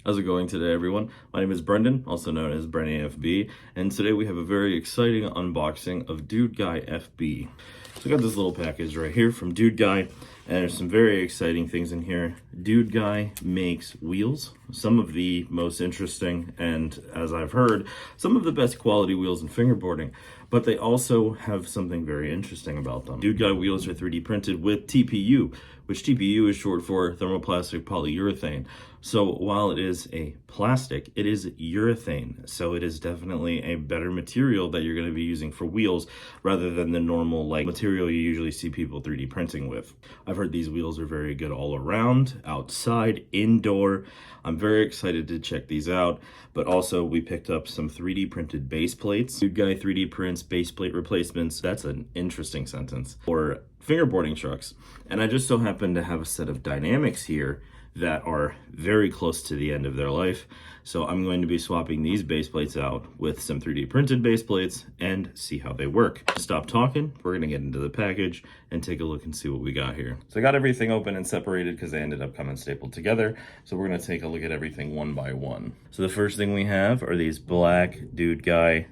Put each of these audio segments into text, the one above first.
How's it going today, everyone? My name is Brendan, also known as Brendan.fb, and today we have a very exciting unboxing of Dudeguy.fb. So I got this little package right here from Dudeguy, and there's some very exciting things in here. Dudeguy makes wheels, some of the most interesting, and as I've heard, some of the best quality wheels in fingerboarding, but they also have something very interesting about them. Dudeguy wheels are 3D printed with TPU, which TPU is short for thermoplastic polyurethane. So while it is a plastic, it is urethane. So it is definitely a better material that you're going to be using for wheels rather than the normal material you usually see people 3D printing with. I've heard these wheels are very good all around, outside, indoor. I'm very excited to check these out, but also we picked up some 3D printed base plates. Dudeguy 3D prints base plate replacements. That's an interesting sentence. For fingerboarding trucks. And I just so happen to have a set of Dynamics here that are very close to the end of their life. So I'm going to be swapping these base plates out with some 3D printed base plates and see how they work. Stop talking, we're gonna get into the package and take a look and see what we got here. So I got everything open and separated because they ended up coming stapled together. So we're gonna take a look at everything one by one. So the first thing we have are these black Dudeguy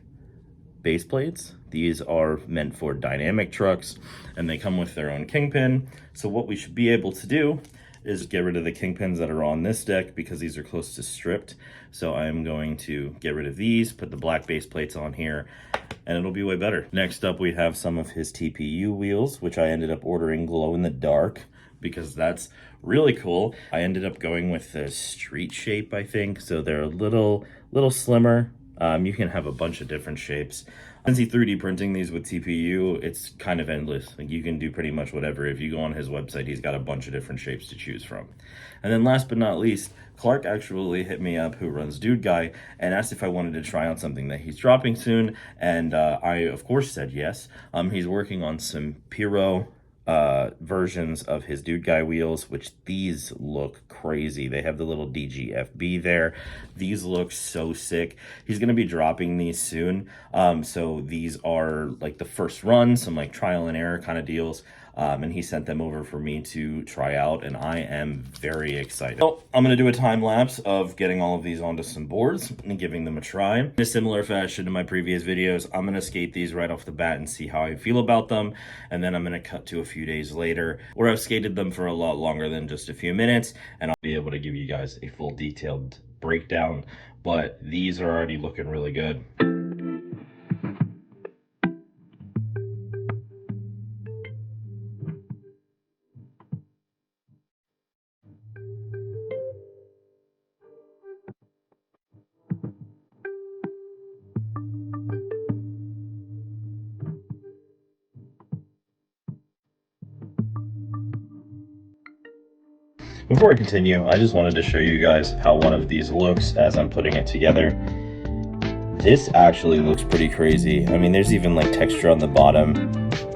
base plates. These are meant for dynamic trucks and they come with their own kingpin. So what we should be able to do is get rid of the kingpins that are on this deck because these are close to stripped. So I'm going to get rid of these, put the black base plates on here, and it'll be way better. Next up, we have some of his TPU wheels, which I ended up ordering glow in the dark because that's really cool. I ended up going with the street shape, I think. So they're a little slimmer. You can have a bunch of different shapes. Since he's 3D printing these with TPU, it's kind of endless. Like you can do pretty much whatever. If you go on his website, he's got a bunch of different shapes to choose from. And then last but not least, Clark actually hit me up, who runs Dudeguy, and asked if I wanted to try out something that he's dropping soon. And I, of course, said yes. He's working on some Piro versions of his Dudeguy wheels, which these look crazy. They have the little DGFB there. These look so sick. He's going to be dropping these soon. So these are like the first run, some like trial and error kind of deals. And he sent them over for me to try out, and I am very excited. So I'm going to do a time lapse of getting all of these onto some boards and giving them a try. In a similar fashion to my previous videos, I'm going to skate these right off the bat and see how I feel about them, and then I'm going to cut to a few days later where I've skated them for a lot longer than just a few minutes, and I'll be able to give you guys a full detailed breakdown, but these are already looking really good. Before I continue, I just wanted to show you guys how one of these looks as I'm putting it together. This actually looks pretty crazy. I mean, there's even like texture on the bottom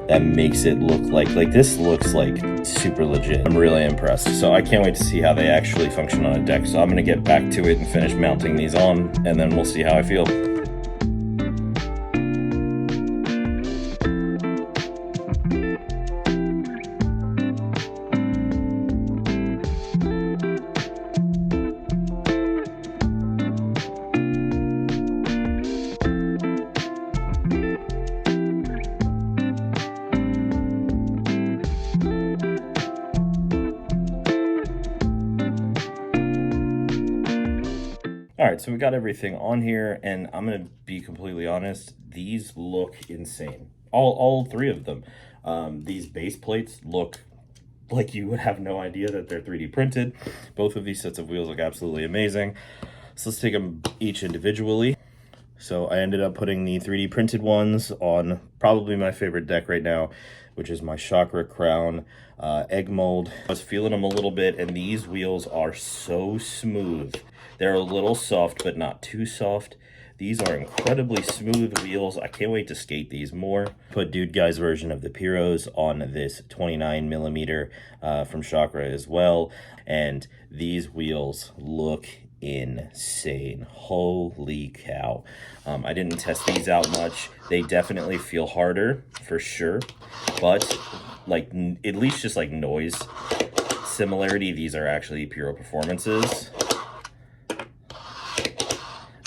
that makes it look like this looks like super legit. I'm really impressed. So I can't wait to see how they actually function on a deck. So I'm gonna get back to it and finish mounting these on, and then we'll see how I feel. All right, so we got everything on here, and I'm gonna be completely honest, these look insane. All three of them. These base plates look like you would have no idea that they're 3D printed. Both of these sets of wheels look absolutely amazing. So let's take them each individually. So I ended up putting the 3D printed ones on probably my favorite deck right now, which is my Chakra Crown egg mold. I was feeling them a little bit, and these wheels are so smooth. They're a little soft, but not too soft. These are incredibly smooth wheels. I can't wait to skate these more. Put Dudeguy's version of the Piros on this 29 millimeter from Chakra as well. And these wheels look insane. Holy cow. I didn't test these out much. They definitely feel harder for sure, but like at least just like noise similarity, these are actually Puro Performances.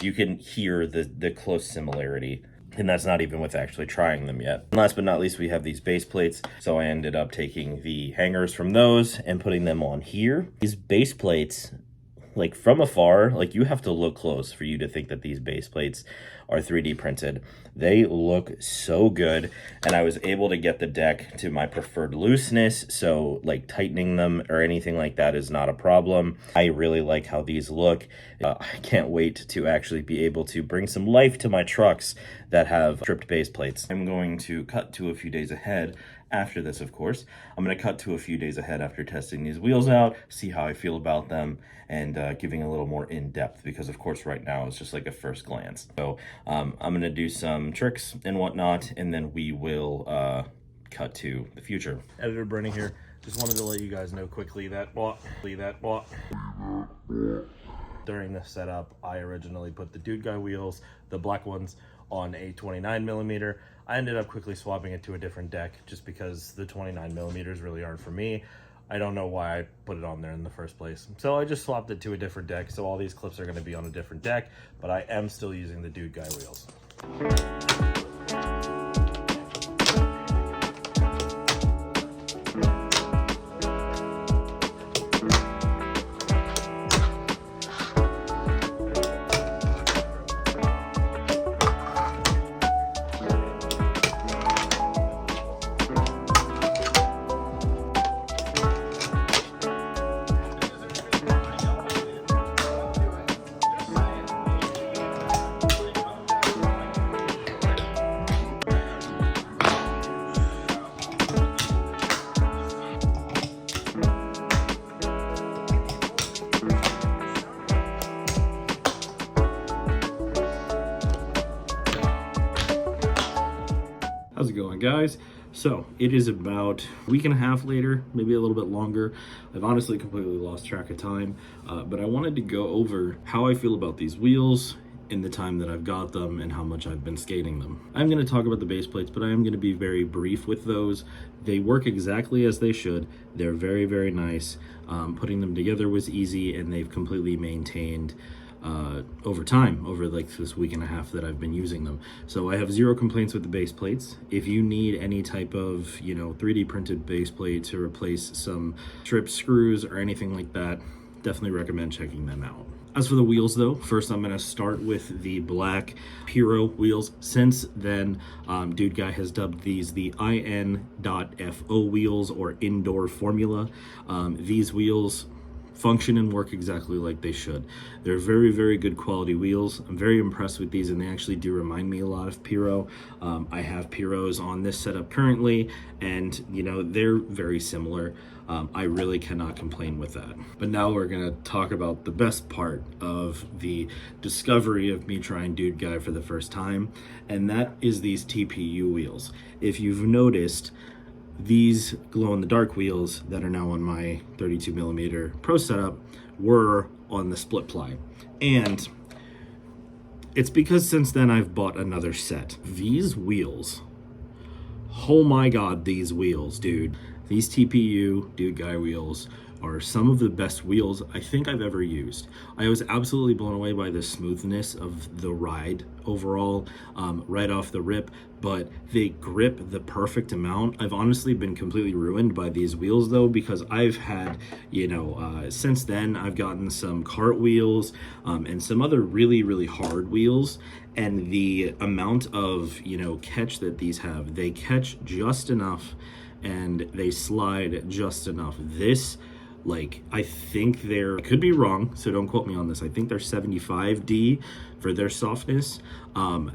you can hear the close similarity. And that's not even with actually trying them yet. And last but not least, we have these base plates. So I ended up taking the hangers from those and putting them on here. These base plates, like from afar, like you have to look close for you to think that these base plates are 3D printed. They look so good, and I was able to get the deck to my preferred looseness, so like tightening them or anything like that is not a problem. I really like how these look. I can't wait to actually be able to bring some life to my trucks that have stripped base plates. I'm going to cut to a few days ahead after this, of course. I'm going to cut to a few days ahead after testing these wheels out, see how I feel about them, and giving a little more in-depth, because of course right now it's just like a first glance. So I'm going to do some tricks and whatnot, and then we will cut to the future. Editor Brenny here. Just wanted to let you guys know quickly that during this setup, I originally put the Dude Guy wheels, the black ones, on a 29mm. I ended up quickly swapping it to a different deck just because the 29mm really aren't for me. I don't know why I put it on there in the first place. So I just swapped it to a different deck. So all these clips are going to be on a different deck, but I am still using the Dude Guy wheels. How's it going, guys? So it is about a week and a half later, maybe a little bit longer. I've honestly completely lost track of time, but I wanted to go over how I feel about these wheels in the time that I've got them and how much I've been skating them. I'm going to talk about the base plates, but I am going to be very brief with those. They work exactly as they should. They're very, very nice. Putting them together was easy, and they've completely maintained over time, over like this week and a half that I've been using them. So I have zero complaints with the base plates. If you need any type of, 3D printed base plate to replace some stripped screws or anything like that, definitely recommend checking them out. As for the wheels though, first I'm going to start with the black Piro wheels. Since then, Dude Guy has dubbed these the IN.FO wheels, or indoor formula. These wheels function and work exactly like they should. They're very, very good quality wheels. I'm very impressed with these, and they actually do remind me a lot of Piro. I have Piros on this setup currently, and they're very similar. I really cannot complain with that. But now we're gonna talk about the best part of the discovery of me trying Dude Guy for the first time, and that is these TPU wheels. If you've noticed, these glow-in-the-dark wheels that are now on my 32mm Pro setup were on the split ply. And it's because since then I've bought another set. These wheels, oh my god, these wheels, dude. These TPU Dude Guy wheels are some of the best wheels I think I've ever used. I was absolutely blown away by the smoothness of the ride overall, right off the rip, but they grip the perfect amount. I've honestly been completely ruined by these wheels though, because I've had, since then I've gotten some cart wheels and some other really, really hard wheels, and the amount of, catch that these have, they catch just enough and they slide just enough. This, I think I could be wrong, so don't quote me on this. I think they're 75D for their softness.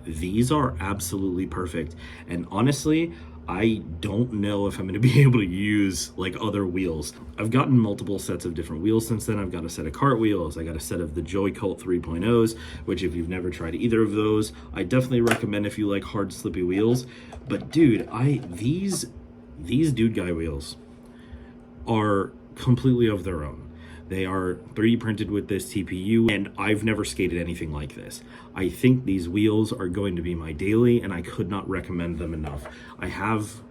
These are absolutely perfect. And honestly, I don't know if I'm going to be able to use other wheels. I've gotten multiple sets of different wheels since then. I've got a set of cart wheels. I got a set of the Joy Cult 3.0s, which if you've never tried either of those, I definitely recommend if you like hard, slippy wheels. But dude, these Dude Guy wheels are completely of their own. They are 3D printed with this TPU, and I've never skated anything like this. I think these wheels are going to be my daily, and I could not recommend them enough. I have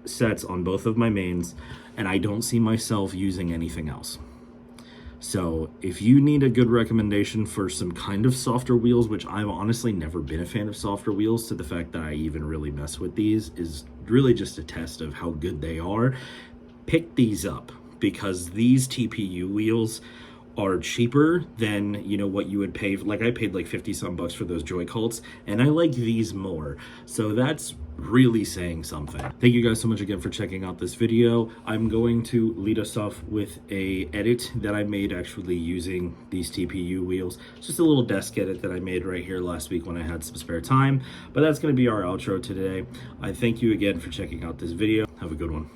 sets on both of my mains, and I don't see myself using anything else. So if you need a good recommendation for some kind of softer wheels, which I've honestly never been a fan of softer wheels, to the fact that I even really mess with these is really just a test of how good they are, pick these up, because these TPU wheels are cheaper than, you know, what you would pay. Like, I paid like 50 some bucks for those Joy Cults, and I like these more. So that's really saying something. Thank you guys so much again for checking out this video. I'm going to lead us off with a edit that I made actually using these TPU wheels. It's just a little desk edit that I made right here last week when I had some spare time. But that's going to be our outro today. I thank you again for checking out this video. Have a good one.